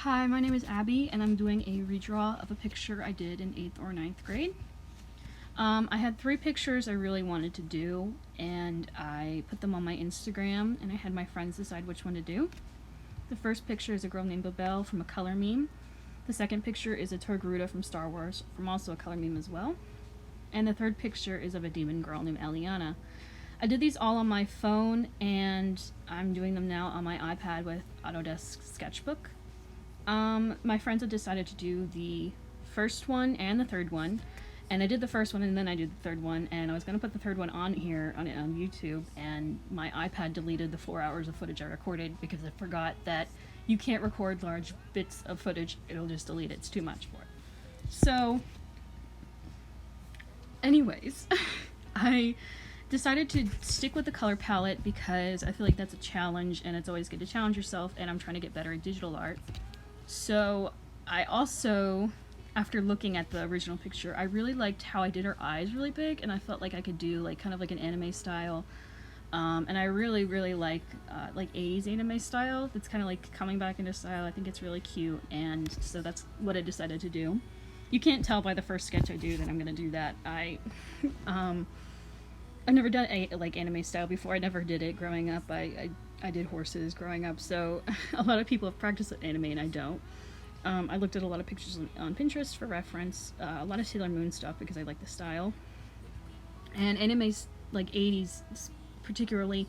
Hi, my name is Abby, and I'm doing a redraw of a picture I did in 8th or 9th grade. I had 3 pictures I really wanted to do, and I put them on my Instagram, and I had my friends decide which one to do. The first picture is a girl named Babel from a color meme. The second picture is a Torgaruda from Star Wars, from also a color meme as well. And the third picture is of a demon girl named Eliana. I did these all on my phone, and I'm doing them now on my iPad with Autodesk Sketchbook. My friends had decided to do the first one and the third one, and I did the first one and then I did the third one, and I was going to put the third one on here on YouTube, and my iPad deleted the 4 hours of footage I recorded because I forgot that you can't record large bits of footage, it'll just delete it, it's too much for it. So, anyways, I decided to stick with the color palette because I feel like that's a challenge and it's always good to challenge yourself, and I'm trying to get better at digital art. So I also, after looking at the original picture, I really liked how I did her eyes really big, and I felt like I could do like kind of like an anime style. And I really like 80s anime style. That's kind of like coming back into style. I think it's really cute, and so that's what I decided to do. You can't tell by the first sketch I do that I'm gonna do that. I've never done like anime style before. I never did it growing up. I did horses growing up, so a lot of people have practiced anime and I don't. I looked at a lot of pictures on Pinterest for reference, a lot of Sailor Moon stuff because I like the style. And anime's like 80s particularly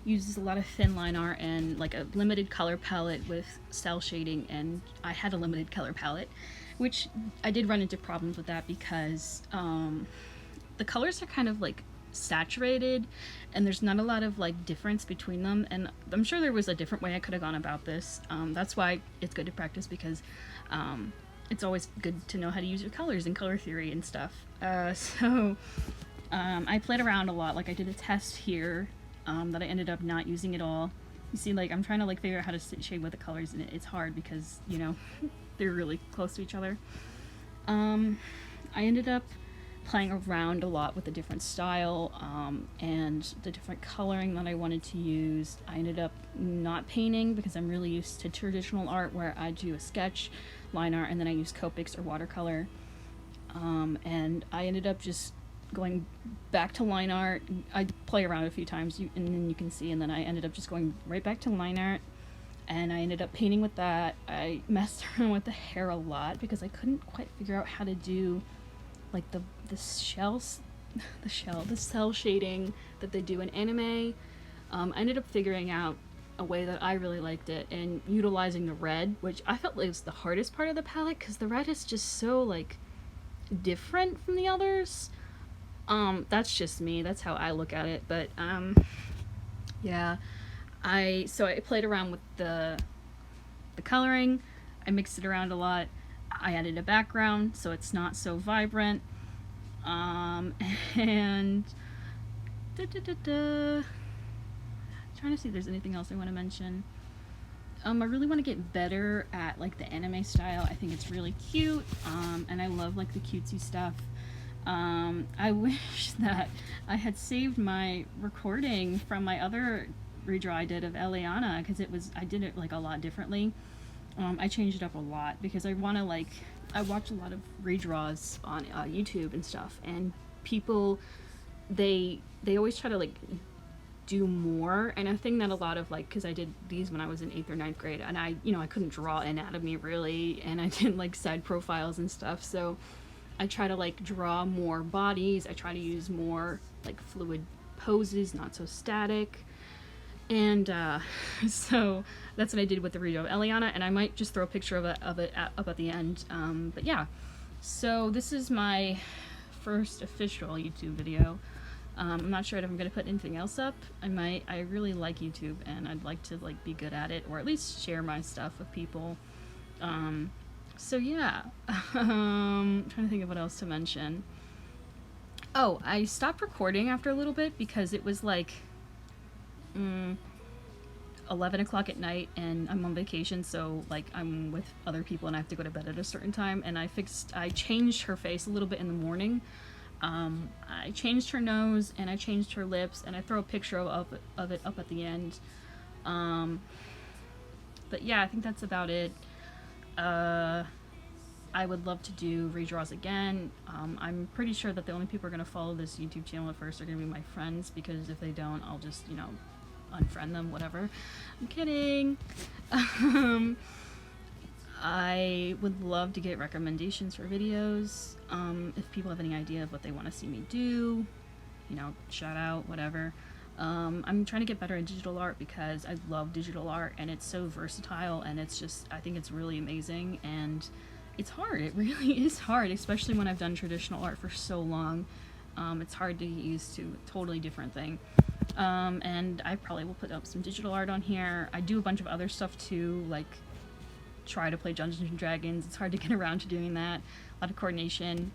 uses a lot of thin line art and like a limited color palette with cell shading, and I had a limited color palette, which I did run into problems with that because the colors are kind of like saturated and there's not a lot of like difference between them, and I'm sure there was a different way I could have gone about this. That's why it's good to practice, because it's always good to know how to use your colors in color theory and stuff. So I played around a lot. Like I did a test here that I ended up not using at all. You see, like I'm trying to like figure out how to shade with the colors, and it's hard because, you know, they're really close to each other. I ended up playing around a lot with the different style and the different coloring that I wanted to use. I ended up not painting because I'm really used to traditional art where I do a sketch, line art, and then I use Copics or watercolor. And I ended up just going back to line art. I play around a few times, and then you can see, and then I ended up just going right back to line art, and I ended up painting with that. I messed around with the hair a lot because I couldn't quite figure out how to do like the cell shading that they do in anime. I ended up figuring out a way that I really liked it and utilizing the red, which I felt like was the hardest part of the palette because the red is just so like different from the others. That's just me, that's how I look at it, but yeah, I played around with the coloring. I mixed it around a lot. I added a background so it's not so vibrant, and trying to see if there's anything else I want to mention. I really want to get better at like the anime style. I think it's really cute, and I love like the cutesy stuff. I wish that I had saved my recording from my other redraw I did of Eliana, because I did it like a lot differently. I changed it up a lot because I want to like, I watch a lot of redraws on YouTube and stuff, and people, they always try to like do more, and I think that a lot of like, because I did these when I was in 8th or 9th grade, and I couldn't draw anatomy really, and I did like side profiles and stuff, so I try to like draw more bodies. I try to use more like fluid poses, not so static. And so that's what I did with the redraw of Eliana, and I might just throw a picture of it up at the end. But yeah, so this is my first official YouTube video. I'm not sure if I'm gonna put anything else up. I really like YouTube, and I'd like to like be good at it, or at least share my stuff with people. So yeah, I'm trying to think of what else to mention. Oh, I stopped recording after a little bit because it was like 11 o'clock at night, and I'm on vacation, so like I'm with other people and I have to go to bed at a certain time, and I changed her face a little bit in the morning. I changed her nose and I changed her lips, and I throw a picture of it up at the end. But yeah, I think that's about it. I would love to do redraws again. I'm pretty sure that the only people who are going to follow this YouTube channel at first are going to be my friends, because if they don't, I'll just, you know, unfriend them, whatever. I'm kidding. I would love to get recommendations for videos. If people have any idea of what they want to see me do, you know, shout out, whatever. I'm trying to get better at digital art because I love digital art and it's so versatile, and it's just, I think it's really amazing, and it's hard. It really is hard, especially when I've done traditional art for so long. It's hard to get used to a totally different thing. And I probably will put up some digital art on here. I do a bunch of other stuff too, like try to play Dungeons and Dragons. It's hard to get around to doing that. A lot of coordination.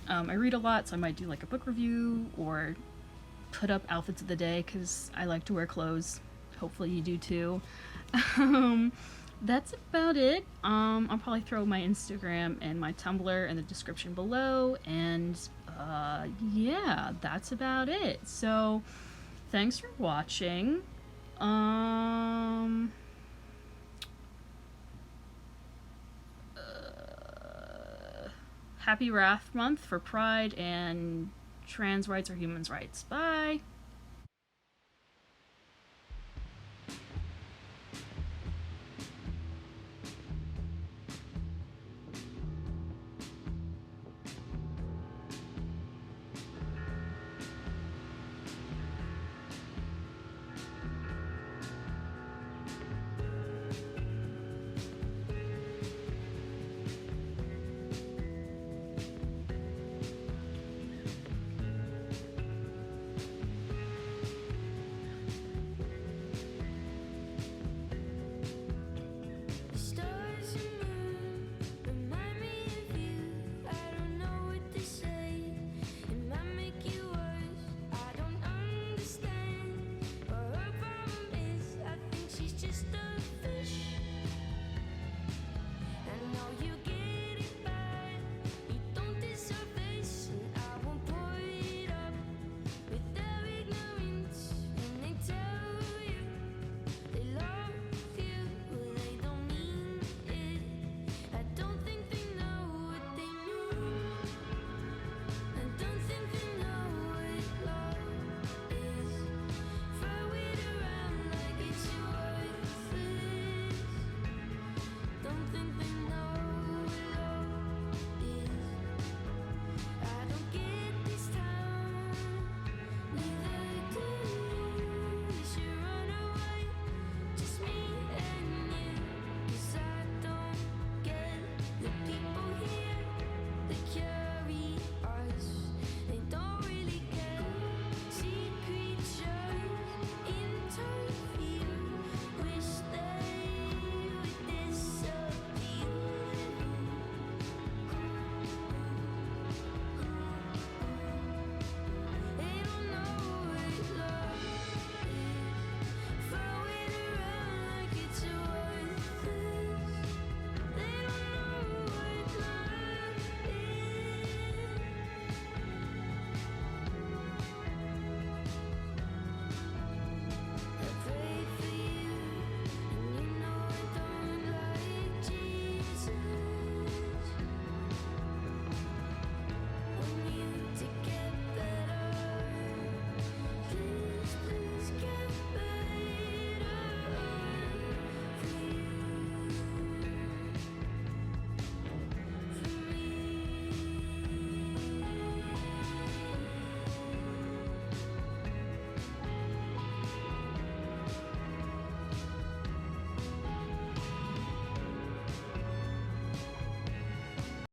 I read a lot, so I might do like a book review or put up outfits of the day because I like to wear clothes. Hopefully you do too. That's about it. I'll probably throw my Instagram and my Tumblr in the description below, and yeah, that's about it. So thanks for watching. Happy Wrath Month for Pride and trans rights or humans' rights. Bye!